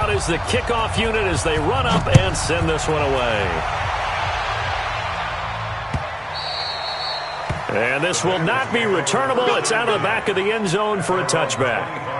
out is the kickoff unit as they run up and send this one away. And this will not be returnable. It's out of the back of the end zone for a touchback.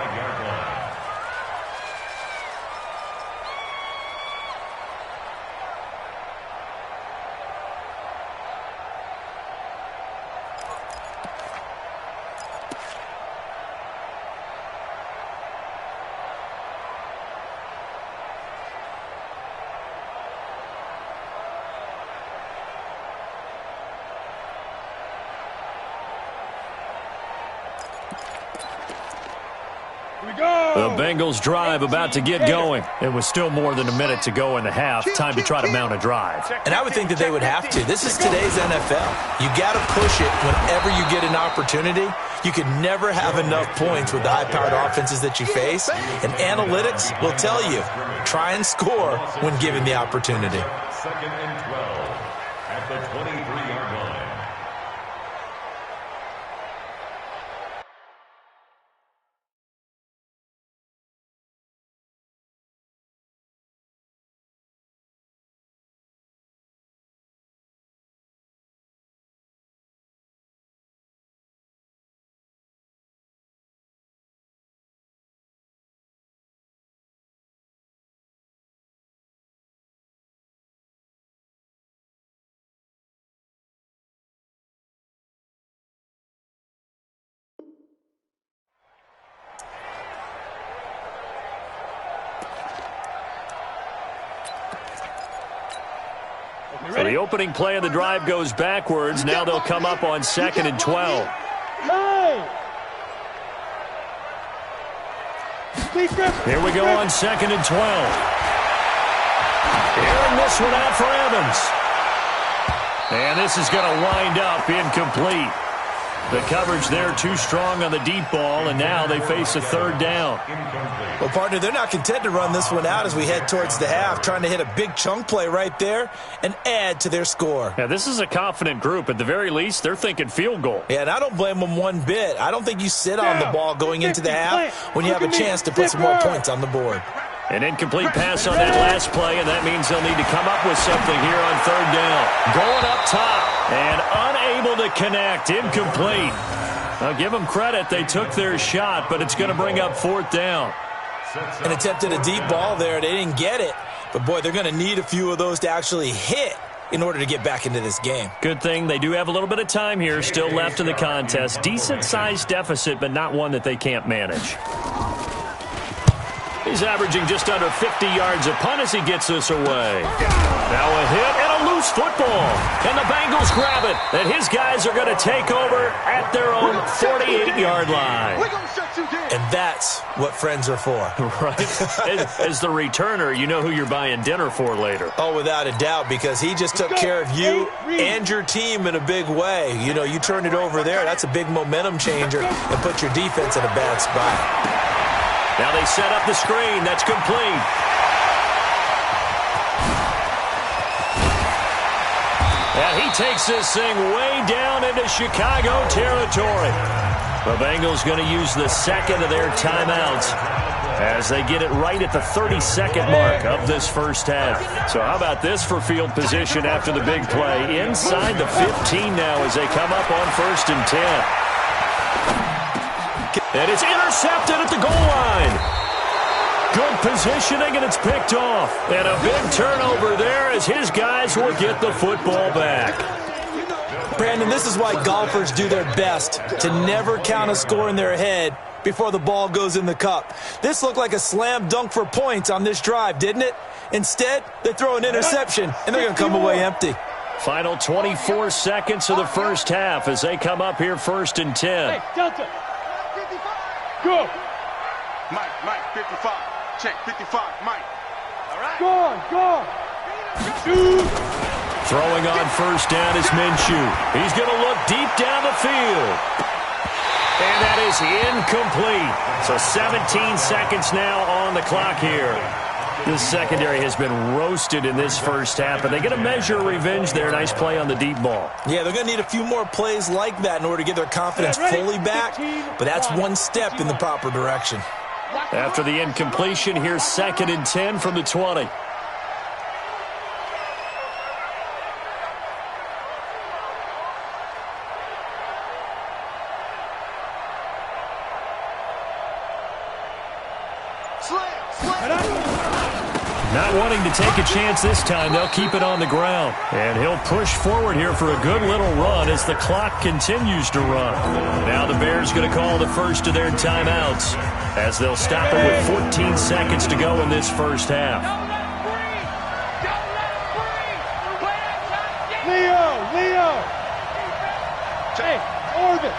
The Bengals drive about to get going. It was still more than a minute to go in the half. Time to try to mount a drive. And I would think that they would have to. This is today's NFL. You got to push it whenever you get an opportunity. You can never have enough points with the high-powered offenses that you face. And analytics will tell you, try and score when given the opportunity. 2nd and 12 at the 23-yard line. So the opening play of the drive goes backwards. Now they'll come up on 2nd and 12. Here we go on 2nd and 12. Airing this one out for Evans. And this is going to wind up incomplete. The coverage there too strong on the deep ball, and now they face a 3rd down. Well, partner, they're not content to run this one out as we head towards the half, trying to hit a big chunk play right there and add to their score. Yeah, this is a confident group. At the very least, they're thinking field goal. Yeah, and I don't blame them one bit. I don't think you sit on the ball going into the half when you have a chance to put some more points on the board. An incomplete pass on that last play, and that means they'll need to come up with something here on 3rd down. Going up top and unable to connect. Incomplete. I'll give them credit. They took their shot, but it's going to bring up 4th down. An attempt at a deep ball there. They didn't get it. But, boy, they're going to need a few of those to actually hit in order to get back into this game. Good thing they do have a little bit of time here still left in the contest. Decent-sized deficit, but not one that they can't manage. He's averaging just under 50 yards a punt as he gets this away. Now a hit and a loose football. And the Bengals grab it. And his guys are going to take over at their own 48-yard line. And that's what friends are for. Right. As the returner, you know who you're buying dinner for later. Oh, without a doubt, because he just took care of you and your team in a big way. You know, you turned it over there. That's a big momentum changer and put your defense in a bad spot. Now they set up the screen. That's complete. And he takes this thing way down into Chicago territory. The Bengals going to use the 2nd of their timeouts as they get it right at the 32nd mark of this first half. So how about this for field position after the big play? Inside the 15 now as they come up on 1st and 10. And it's intercepted at the goal line. Good positioning, and it's picked off. And a big turnover there as his guys will get the football back. Brandon, this is why golfers do their best to never count a score in their head before the ball goes in the cup. This looked like a slam dunk for points on this drive, didn't it? Instead, they throw an interception, and they're going to come away empty. Final 24 seconds of the first half as they come up here 1st and 10. Hey, Delta. Go. Mike, 55. Check, 55, Mike. All right. Go. Shoot. Throwing on 1st down is Minshew. He's going to look deep down the field. And that is incomplete. So 17 seconds now on the clock here. This secondary has been roasted in this first half, but they get a measure of revenge there. Nice play on the deep ball. Yeah, they're going to need a few more plays like that in order to get their confidence fully back, but that's one step in the proper direction. After the incompletion, here's 2nd and 10 from the 20. Not wanting to take a chance this time, they'll keep it on the ground. And he'll push forward here for a good little run as the clock continues to run. Now the Bears going to call the first of their timeouts as they'll stop it with 14 seconds to go in this first half. Leo! Hey, Orvin!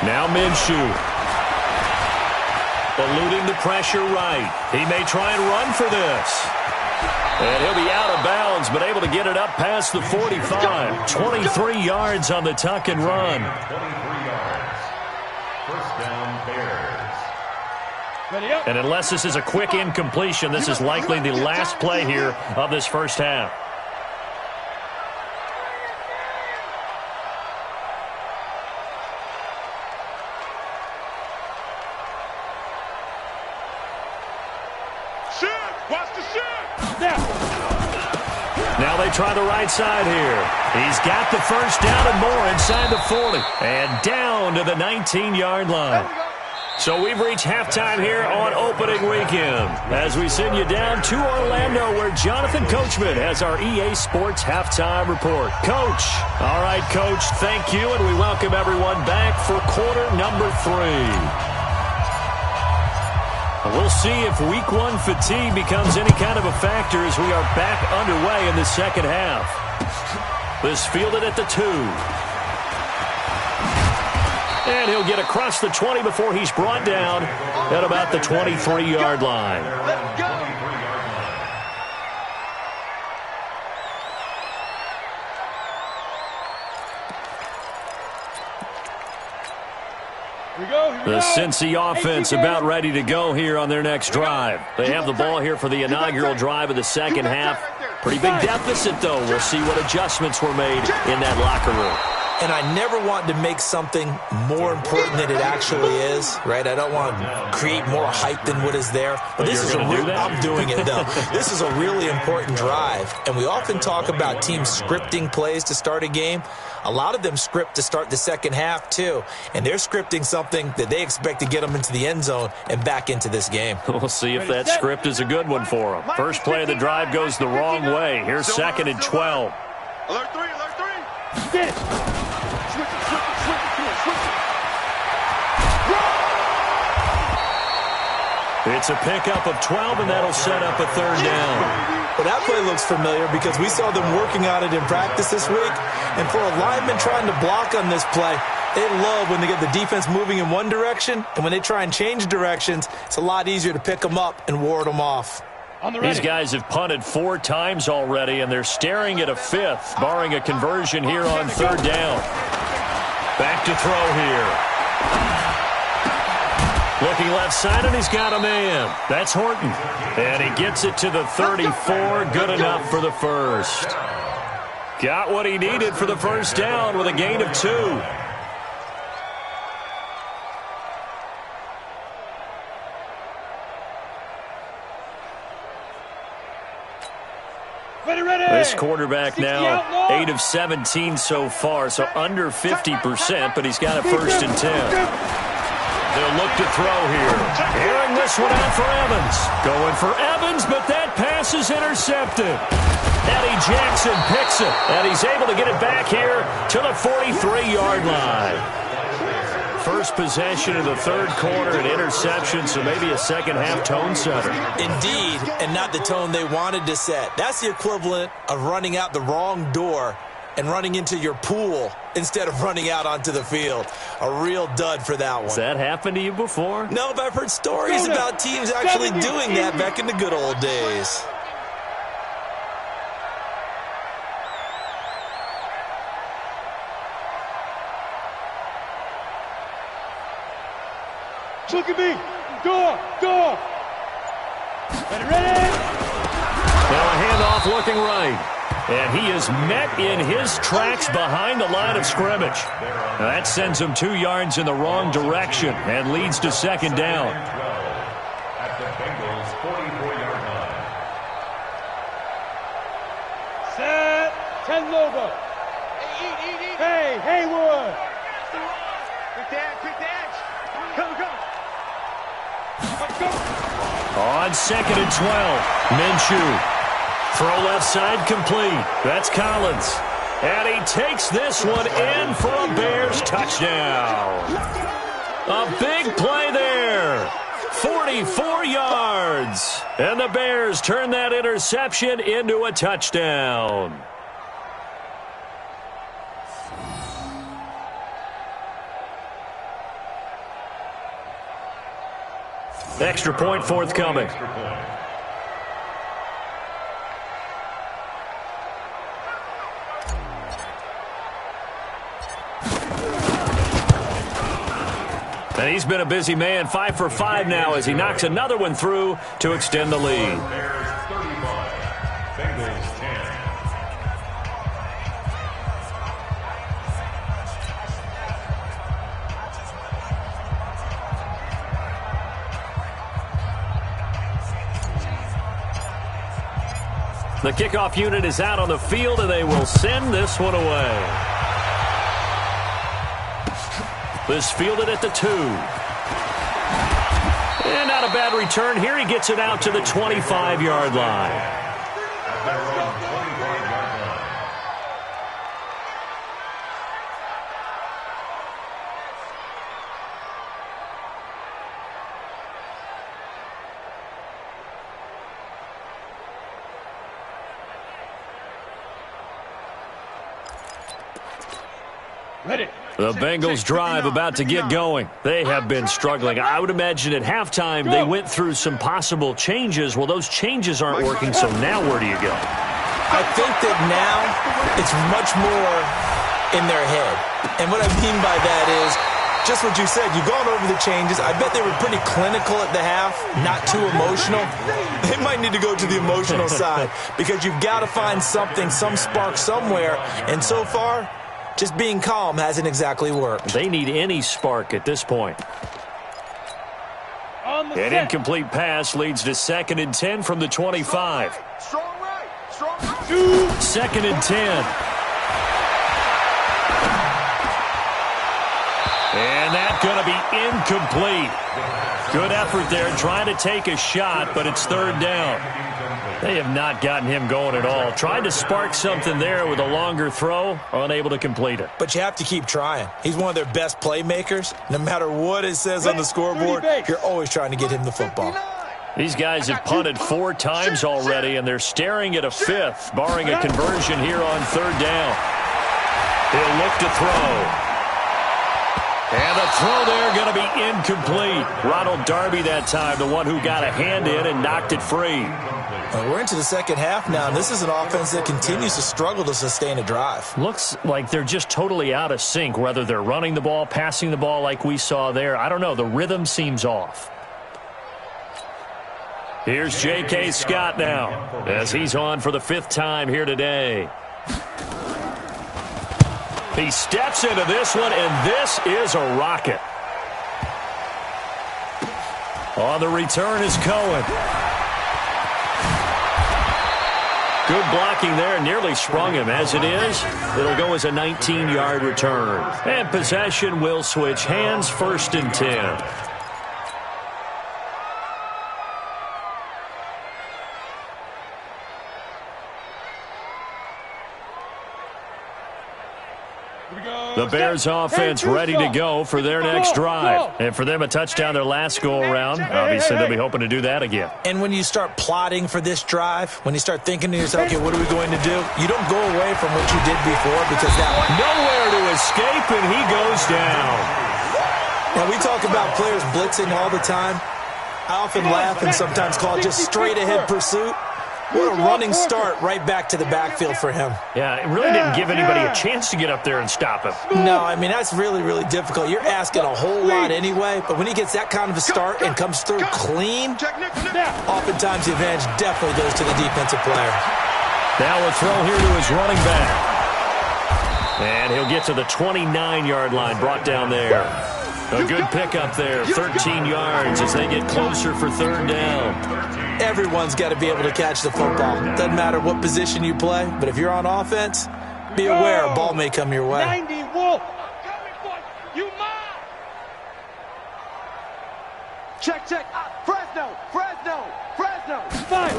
Now Minshew. Eluding the pressure right. He may try and run for this. And he'll be out of bounds, but able to get it up past the 45. 23 yards on the tuck and run. 23 yards. First down, Bears. And unless this is a quick incompletion, this is likely the last play here of this first half. Now they try the right side here. He's got the first down and more inside the 40. And down to the 19-yard line. So we've reached halftime here on opening weekend as we send you down to Orlando where Jonathan Coachman has our EA Sports halftime report. Coach. All right, Coach, thank you, and we welcome everyone back for quarter number 3. We'll see if week 1 fatigue becomes any kind of a factor as we are back underway in the second half. This fielded at the 2. And he'll get across the 20 before he's brought down at about the 23-yard line. Let's go! The Cincy offense about ready to go here on their next drive. They have the ball here for the inaugural drive of the second half. Pretty big deficit, though. We'll see what adjustments were made in that locker room. And I never want to make something more important than it actually is, right? I don't want to create more hype than what is there. But this is I'm doing it, though. This is a really important drive. And we often talk about teams scripting plays to start a game. A lot of them script to start the second half, too. And they're scripting something that they expect to get them into the end zone and back into this game. We'll see if that script is a good one for them. First play of the drive goes the wrong way. Here's 2nd and 12. Alert 3, alert 3. Get it. Switch it. It's a pickup of 12, and that'll set up a third down. Well, that play looks familiar because we saw them working on it in practice this week. And for a lineman trying to block on this play, they love when they get the defense moving in one direction. And when they try and change directions, it's a lot easier to pick them up and ward them off. These guys have punted 4 times already, and they're staring at a 5th, barring a conversion here on third down. Back to throw here. Looking left side, and he's got a man. That's Horton. And he gets it to the 34. Good enough for the first. Got what he needed for the first down with a gain of 2. This quarterback now 8 of 17 so far, so under 50%, but he's got a 1st and 10. They'll look to throw here. Airing this one out for Evans. Going for Evans, but that pass is intercepted. Eddie Jackson picks it, and he's able to get it back here to the 43-yard line. First possession of the third quarter, an interception, so maybe a second-half tone setter. Indeed, and not the tone they wanted to set. That's the equivalent of running out the wrong door and running into your pool instead of running out onto the field. A real dud for that one. Has that happened to you before? No, but I've heard stories about teams actually doing that back in the good old days. Look at me. Door. Ready. Now a handoff looking right. And he is met in his tracks behind the line of scrimmage. Now that sends him 2 yards in the wrong direction and leads to second down. At the Bengals' 44-yard line. Set. 10 logo. Hey, Haywood. Quick dash. Go. Let's go. On second and 12, Minshew. Throw left side complete. That's Collins. And he takes this one in for a Bears touchdown. A big play there. 44 yards. And the Bears turn that interception into a touchdown. Extra point forthcoming. And he's been a busy man, 5 for 5 now as he knocks another one through to extend the lead. Bears 35, Bengals 10. The kickoff unit is out on the field, and they will send this one away. This fielded at the 2. And not a bad return here. He gets it out to the 25-yard line. The Bengals drive about to get going. They have been struggling. I would imagine at halftime they went through some possible changes. Well, those changes aren't working, so now where do you go? I think that now it's much more in their head. And what I mean by that is just what you said. You've gone over the changes. I bet they were pretty clinical at the half, not too emotional. They might need to go to the emotional side because you've got to find something, some spark somewhere. And so far, just being calm hasn't exactly worked. They need any spark at this point. An incomplete pass leads to 2nd and 10 from the 25. Strong right. 2nd and 10. And that's going to be incomplete. Good effort there trying to take a shot, but it's 3rd down. They have not gotten him going at all. Tried to spark something there with a longer throw, unable to complete it. But you have to keep trying. He's one of their best playmakers. No matter what it says on the scoreboard, you're always trying to get him the football. These guys have punted 4 times already, and they're staring at a 5th, barring a conversion here on 3rd down. He'll look to throw. And the throw there going to be incomplete. Ronald Darby that time, the one who got a hand in and knocked it free. We're into the second half now, and this is an offense that continues to struggle to sustain a drive. Looks like they're just totally out of sync, whether they're running the ball, passing the ball like we saw there. I don't know. The rhythm seems off. Here's J.K. Scott now as he's on for the 5th time here today. He steps into this one, and this is a rocket. On the return is Cohen. Good blocking there, nearly sprung him. As it is, it'll go as a 19-yard return. And possession will switch hands, 1st and 10. The Bears offense ready to go for their next drive. And for them, a touchdown their last go-around. Obviously, they'll be hoping to do that again. And when you start plotting for this drive, when you start thinking to yourself, okay, what are we going to do? You don't go away from what you did before because that nowhere to escape, and he goes down. Now, we talk about players blitzing all the time. I often laugh and sometimes call it just straight-ahead pursuit. What a running start right back to the backfield for him. Yeah, it really didn't give anybody a chance to get up there and stop him. No, I mean, that's really, really difficult. You're asking a whole lot anyway, but when he gets that kind of a start and comes through clean, oftentimes the advantage definitely goes to the defensive player. Now a throw here to his running back. And he'll get to the 29-yard line, brought down there. A good pickup there, 13 yards as they get closer for third down. Everyone's got to be able to catch the football. Doesn't matter what position you play, but if you're on offense, be aware a ball may come your way. 90 Wolf. You mine. Check. Fresno. Fire.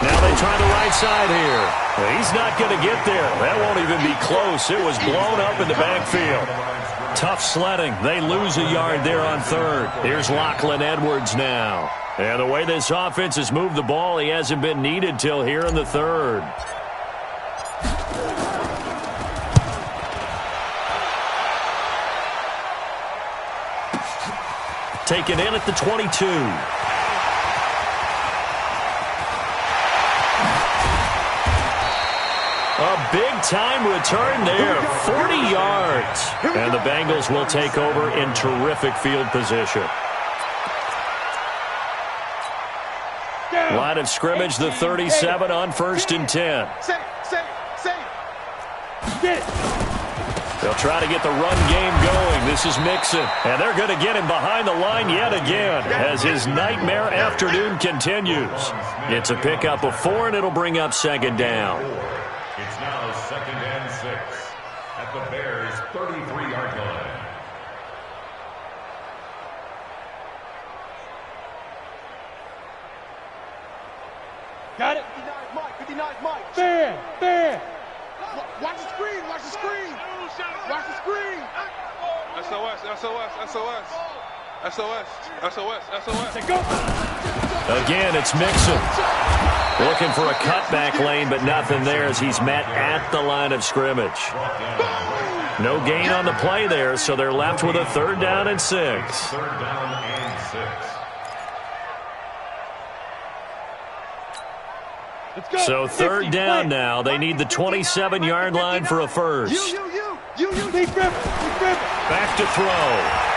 Now they try the right side here. Well, he's not going to get there. That won't even be close. It was blown up in the backfield. Tough sledding. They lose a yard there on third. Here's Lachlan Edwards now. And the way this offense has moved the ball, he hasn't been needed till here in the third. Taken in at the 22. A big-time return there, 40 yards. And the Bengals will take over in terrific field position. Line of scrimmage, the 37 on 1st and 10. They'll try to get the run game going. This is Mixon. And they're going to get him behind the line yet again as his nightmare afternoon continues. It's a pickup of 4, and it'll bring up second down. It's now 2nd and 6 at the Bears' 33-yard line. Got it. 59 Mike. Fair. Watch the screen. Watch the screen. SOS. Go. Again, it's Mixon. Looking for a cutback lane, but nothing there as he's met at the line of scrimmage. No gain on the play there, so they're left with a 3rd down and 6. 3rd down and 6. So 3rd down now. They need the 27-yard line for a first. Back to throw.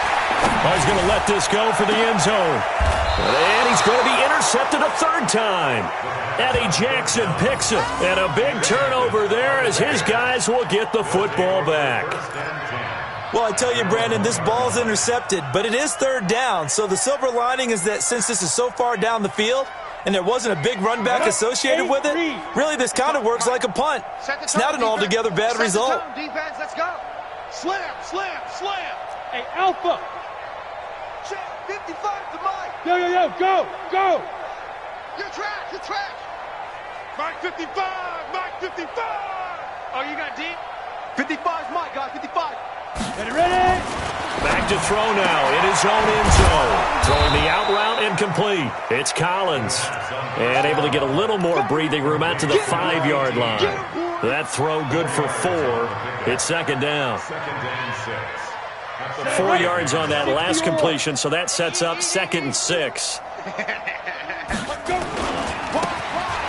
Oh, he's going to let this go for the end zone. And he's going to be intercepted a 3rd time. Eddie Jackson picks it. And a big turnover there as his guys will get the football back. Well, I tell you, Brandon, this ball's intercepted, but it is 3rd down. So the silver lining is that since this is so far down the field and there wasn't a big run back associated with it, really this kind of works like a punt. It's not an altogether bad result. Defense, let's go. Slam. Hey, Alpha. 55 to Mike. Yo, go. You're trash. Mike 55. Oh, you got deep? 55's Mike, guys, 55. Ready? Back to throw now in his own end zone. Throwing the out route incomplete. It's Collins. And able to get a little more breathing room out to the 5-yard line. That throw good for 4. It's 2nd down. 4 yards on that last completion, so that sets up 2nd and 6.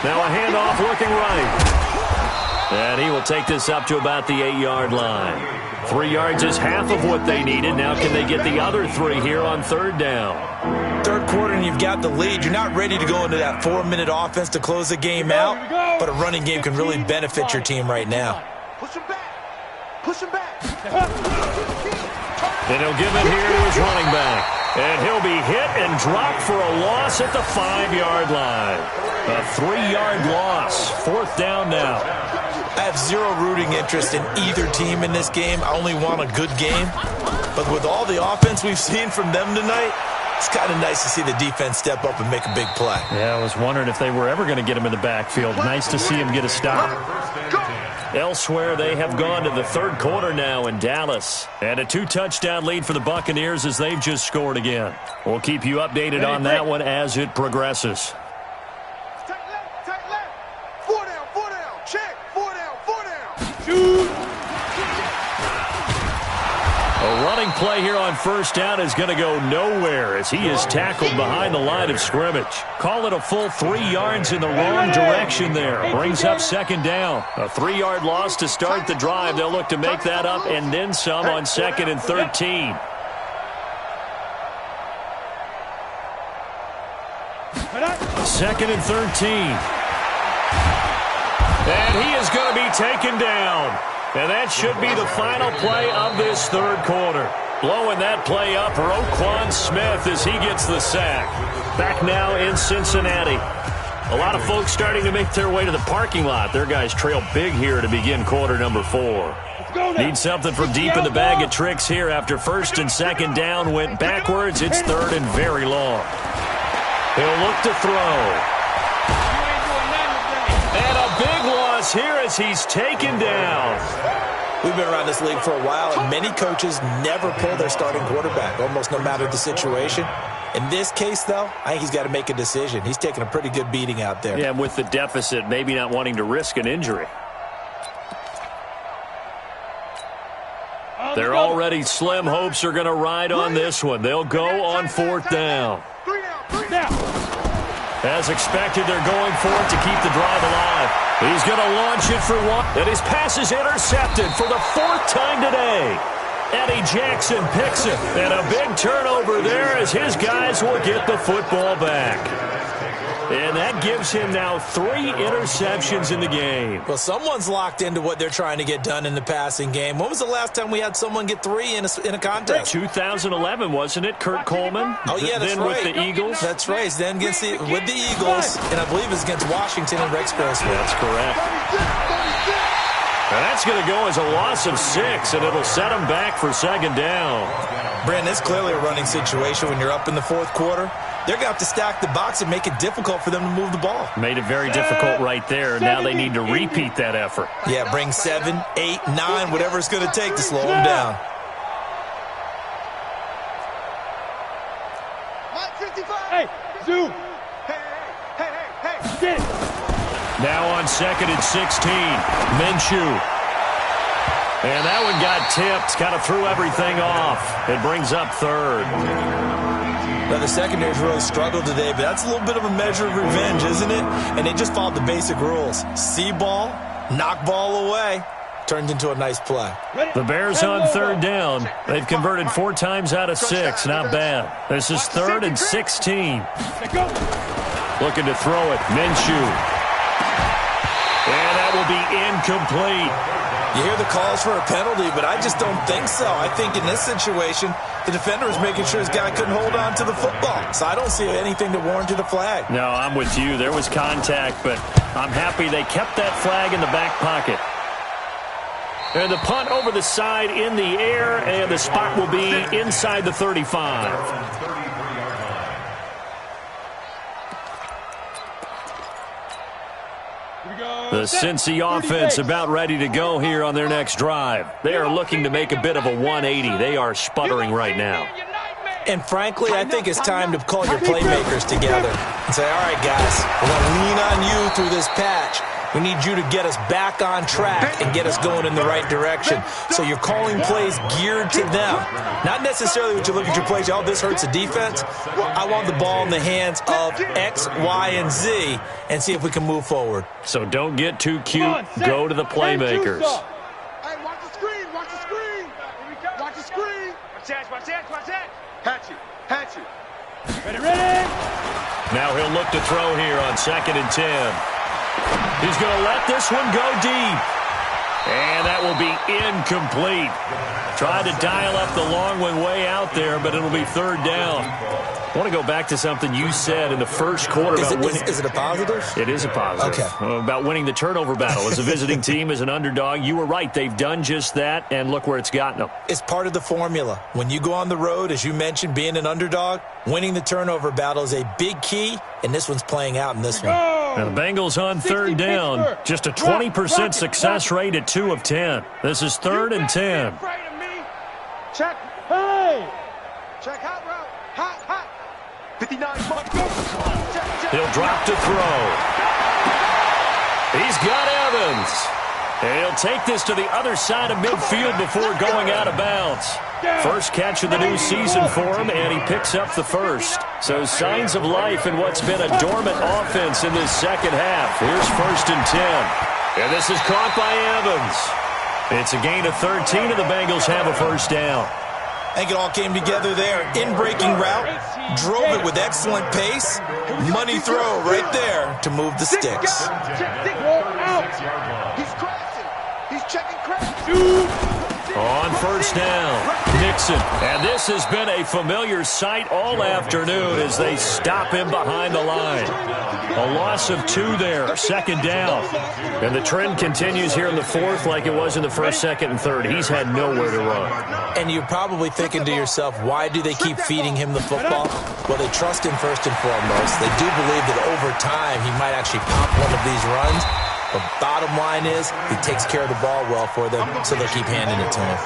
Now a handoff looking right. And he will take this up to about the 8-yard line. 3 yards is half of what they needed. Now can they get the other 3 here on 3rd down? 3rd quarter and you've got the lead. You're not ready to go into that 4-minute offense to close the game out, but a running game can really benefit your team right now. Push him back. And he'll give it here to his running back. And he'll be hit and dropped for a loss at the 5-yard line. A 3-yard loss. 4th down now. I have zero rooting interest in either team in this game. I only want a good game. But with all the offense we've seen from them tonight, it's kind of nice to see the defense step up and make a big play. Yeah, I was wondering if they were ever going to get him in the backfield. Nice to see him get a stop. Elsewhere, they have gone to the 3rd quarter now in Dallas. And a 2-touchdown lead for the Buccaneers as they've just scored again. We'll keep you updated on that one as it progresses. Tight left. 4 down. Check. 4 down. Shoot. A running play here on 1st down is going to go nowhere as he is tackled behind the line of scrimmage. Call it a full 3 yards in the wrong direction there. Brings up 2nd down. A 3-yard loss to start the drive. They'll look to make that up and then some on 2nd and 13. Second and 13. And he is going to be taken down. And that should be the final play of this third quarter. Blowing that play up, Roquan Smith, as he gets the sack. Back now in Cincinnati. A lot of folks starting to make their way to the parking lot. Their guys trail big here to begin quarter number 4. Need something from deep in the bag of tricks here after first and second down went backwards. It's third and very long. He'll look to throw. And a big loss here as he's taken down. We've been around this league for a while, and many coaches never pull their starting quarterback, almost no matter the situation. In this case, though, I think he's got to make a decision. He's taking a pretty good beating out there. Yeah, and with the deficit, maybe not wanting to risk an injury. Their already slim hopes are going to ride on this one. They'll go on fourth down. As expected, they're going for it to keep the drive alive. He's going to launch it for one, and his pass is intercepted for the 4th time today. Eddie Jackson picks it, and a big turnover there as his guys will get the football back. And that gives him now 3 interceptions in the game. Well, someone's locked into what they're trying to get done in the passing game. When was the last time we had someone get 3 in a contest? 2011, wasn't it, Kurt Coleman? Oh, yeah, that's then right. With the Eagles? That's right. Then with the Eagles, and I believe it's against Washington and Rex Grossman. That's correct. And that's going to go as a loss of 6, and it'll set them back for second down. Brandon, it's clearly a running situation when you're up in the 4th quarter. They're going to have to stack the box and make it difficult for them to move the ball. Made it very difficult right there. Now they need to repeat that effort. Yeah, bring 7, 8, 9, whatever it's going to take to slow them down. Hey, Zoo. Hey. Now on second and 16, Minshew. And that one got tipped, kind of threw everything off. It brings up third. Now, the secondary's really struggled today, but that's a little bit of a measure of revenge, isn't it? And they just followed the basic rules. See ball, knock ball away. Turned into a nice play. The Bears on third down. They've converted 4 times out of 6. Not bad. This is third and 16. Looking to throw it. Minshew. And that will be incomplete. You hear the calls for a penalty, but I just don't think so. I think in this situation, the defender was making sure his guy couldn't hold on to the football. So I don't see anything to warrant the flag. No, I'm with you. There was contact, but I'm happy they kept that flag in the back pocket. And the punt over the side in the air, and the spot will be inside the 35. The Cincy offense about ready to go here on their next drive. They are looking to make a bit of a 180. They are sputtering right now. And frankly, I think it's time to call your playmakers together and say, all right, guys, we're going to lean on you through this patch. We need you to get us back on track and get us going in the right direction. So you're calling plays geared to them. Not necessarily what you look at your plays, oh, this hurts the defense. I want the ball in the hands of X, Y, and Z and see if we can move forward. So don't get too cute. Go to the playmakers. Hey, watch the screen. Watch the screen. Watch the screen. Watch that. Hatch it. Ready. Now he'll look to throw here on second and 10. He's going to let this one go deep. And that will be incomplete. Tried to dial up the long one way out there, but it'll be third down. I want to go back to something you said in the first quarter about winning. Is it a positive? It is a positive. Okay. About winning the turnover battle. As a visiting team, as an underdog, you were right. They've done just that, and look where it's gotten them. It's part of the formula. When you go on the road, as you mentioned, being an underdog, winning the turnover battle is a big key, and this one's playing out in this one. Now the Bengals on third down. Just a 20% success rate at 2 of 10. This is third and 10. Check. Hey. Check hot route. Hot. 59. He'll drop to throw. He's got Evans. And he'll take this to the other side of midfield before going out of bounds. First catch of the new season for him, and he picks up the first. So signs of life in what's been a dormant offense in this second half. Here's first and 10. And this is caught by Evans. It's a gain of 13, and the Bengals have a first down. I think it all came together there. In-breaking route, drove it with excellent pace. Money throw right there to move the sticks. He's crashing. He's checking crash. On first down, Nixon. And this has been a familiar sight all afternoon as they stop him behind the line. A loss of 2 there, second down. And the trend continues here in the fourth like it was in the first, second, and third. He's had nowhere to run. And you're probably thinking to yourself, why do they keep feeding him the football? Well, they trust him first and foremost. They do believe that over time he might actually pop one of these runs. The bottom line is he takes care of the ball well for them, so they'll keep handing it to him.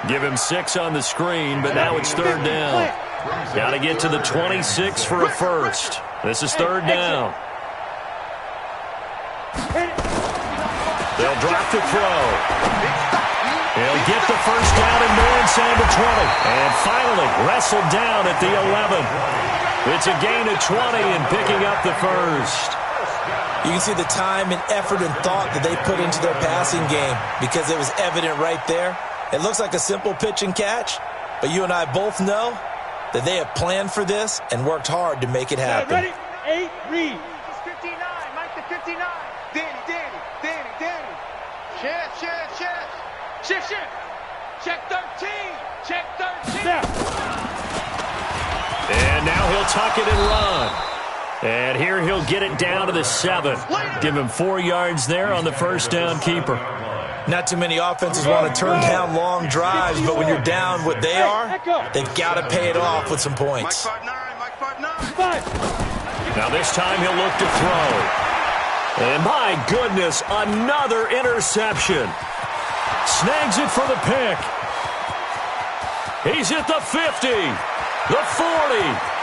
Give him 6 on the screen, but now it's third down. Got to get to the 26 for a first. This is third down. They'll drop the throw. He'll get the first down and more inside the 20. And finally wrestled down at the 11. It's a gain of 20 and picking up the first. You can see the time and effort and thought that they put into their passing game because it was evident right there. It looks like a simple pitch and catch, but you and I both know that they have planned for this and worked hard to make it happen. Ready? 8, read. 59, Mike the 59. Danny. Shift. Check 13. Check 13. And now he'll tuck it and run. And here he'll get it down to the 7. Give him 4 yards there on the first down keeper. Not too many offenses want to turn down long drives, but when you're down what they are, they've got to pay it off with some points. Mike 5'9". Now this time he'll look to throw. And my goodness, another interception. Snags it for the pick. He's at the 50, the 40.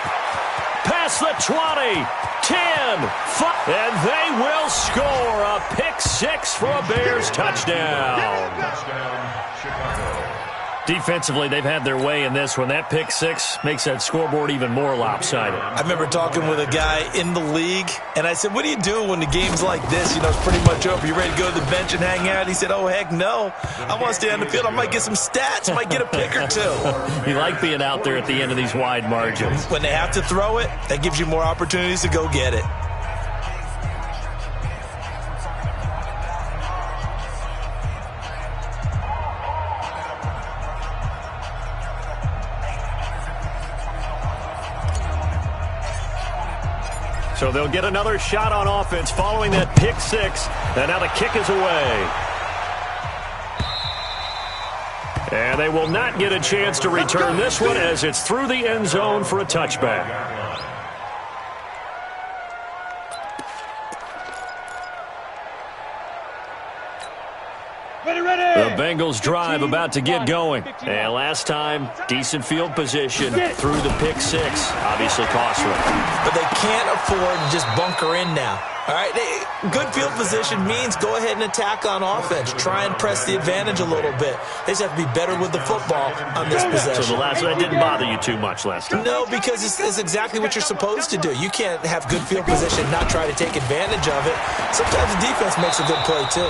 Past the 20, 10, 5, and they will score a pick 6 for a Bears touchdown. Defensively, they've had their way in this one. That pick 6 makes that scoreboard even more lopsided. I remember talking with a guy in the league, and I said, what do you do when the game's like this? You know, it's pretty much over. You ready to go to the bench and hang out? He said, oh, heck no. I want to stay on the field. I might get some stats. I might get a pick or 2. You like being out there at the end of these wide margins. When they have to throw it, that gives you more opportunities to go get it. So they'll get another shot on offense following that pick 6. And now the kick is away. And they will not get a chance to return this one as it's through the end zone for a touchback. The Bengals drive about to get going. And last time, decent field position through the pick 6. Obviously costly. But they can't afford to just bunker in now. All right, good field position means go ahead and attack on offense. Try and press the advantage a little bit. They just have to be better with the football on this possession. So that didn't bother you too much last time? No, because it's exactly what you're supposed to do. You can't have good field position and not try to take advantage of it. Sometimes the defense makes a good play, too.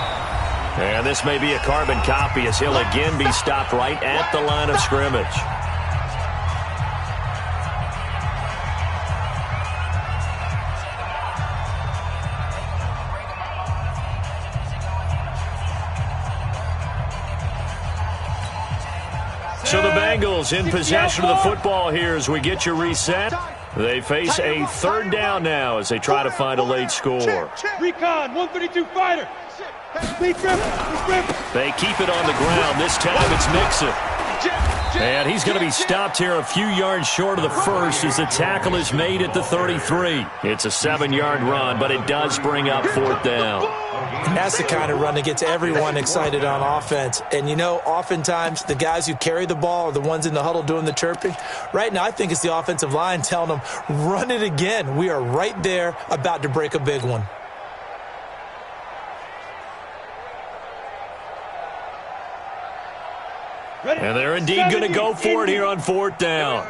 And this may be a carbon copy as he'll again be stopped right at the line of scrimmage. So the Bengals in possession of the football here as we get you reset. They face a third down now as they try to find a late score. Recon, 132 fighter. They keep it on the ground. This time it's Nixon. And he's going to be stopped here a few yards short of the first as the tackle is made at the 33. It's a 7-yard run, but it does bring up fourth down. And that's the kind of run that gets everyone excited on offense. And, you know, oftentimes the guys who carry the ball are the ones in the huddle doing the chirping. Right now, I think it's the offensive line telling them, run it again. We are right there about to break a big one. And they're indeed going to go for it here on fourth down.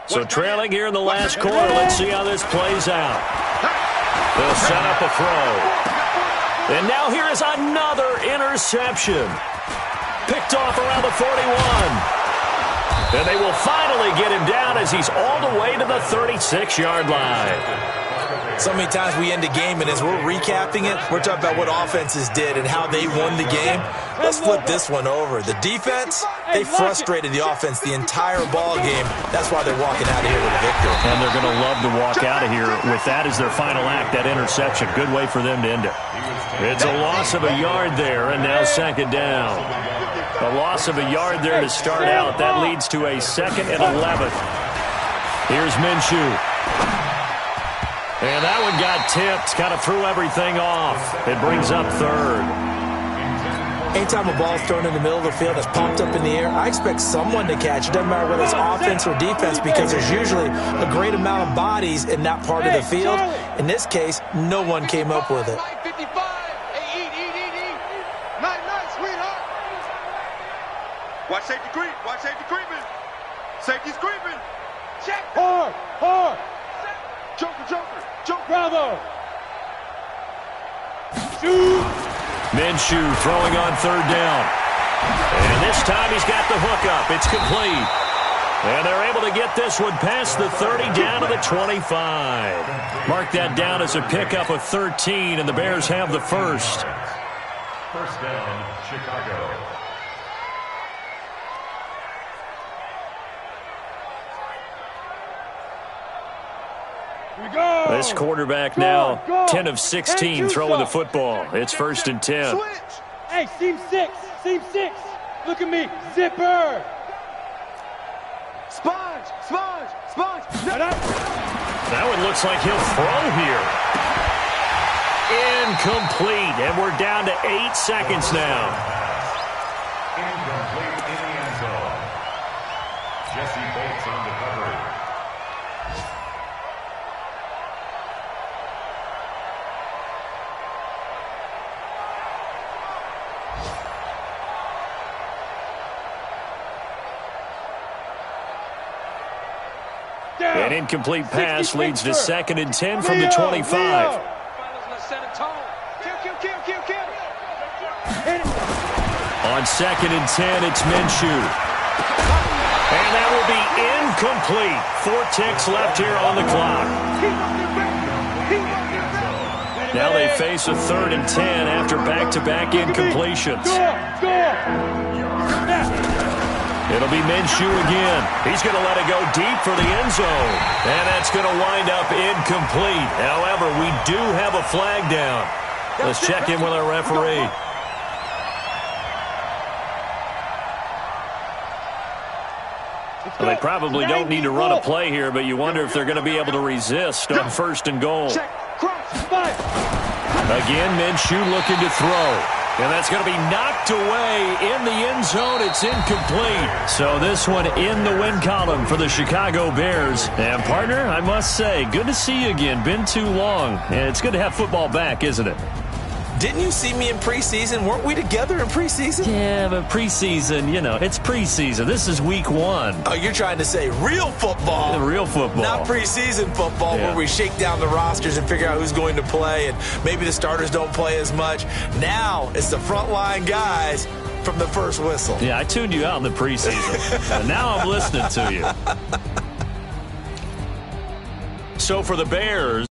So trailing here in the last quarter, let's see how this plays out. They'll set up a throw. And now here is another interception. Picked off around the 41. And they will finally get him down as he's all the way to the 36-yard line. So many times we end a game, and as we're recapping it, we're talking about what offenses did and how they won the game. Let's flip this one over. The defense, they frustrated the offense the entire ball game. That's why they're walking out of here with a victory. And they're going to love to walk out of here with that as their final act, that interception. Good way for them to end it. It's a loss of a yard there, and now second down. A loss of a yard there to start out. That leads to a 2nd and 11. Here's Minshew. And that one got tipped, kind of threw everything off. It brings up 3rd. Anytime a ball's thrown in the middle of the field that's pumped up in the air, I expect someone to catch it. Doesn't matter whether it's offense or defense, because there's usually a great amount of bodies in that part of the field. In this case, no one came up with it. Watch safety creep. Watch safety creeping. Safety's creeping. Check. Hard. Joker. Bravo. Shoot. Minshew throwing on 3rd down. And this time he's got the hook up. It's complete. And they're able to get this one past the 30 down to the 25. Mark that down as a pickup of 13, and the Bears have the first. First down, Chicago. This quarterback now 10 of 16 throwing the football. It's 1st and 10. Hey, seam 6. Look at me. Zipper. Sponge. That one looks like he'll throw here. Incomplete, and we're down to 8 seconds now. Incomplete in the end zone. Jesse Bates on the coverage. An incomplete pass leads to 2nd and 10 from the 25. On 2nd and 10, it's Minshew. And that will be incomplete. 4 ticks left here on the clock. Now they face a 3rd and 10 after back-to-back incompletions. It'll be Minshew again. He's going to let it go deep for the end zone. And that's going to wind up incomplete. However, we do have a flag down. Let's check in with our referee. Well, they probably don't need to run a play here, but you wonder if they're going to be able to resist on 1st and goal. Again, Minshew looking to throw. And that's going to be knocked away in the end zone. It's incomplete. So this one in the win column for the Chicago Bears. And, partner, I must say, good to see you again. Been too long. And it's good to have football back, isn't it? Didn't you see me in preseason? Weren't we together in preseason? Yeah, but preseason, it's preseason. This is week 1. Oh, you're trying to say real football. Real football. Not preseason football where we shake down the rosters and figure out who's going to play, and maybe the starters don't play as much. Now it's the frontline guys from the first whistle. Yeah, I tuned you out in the preseason. And now I'm listening to you. So for the Bears,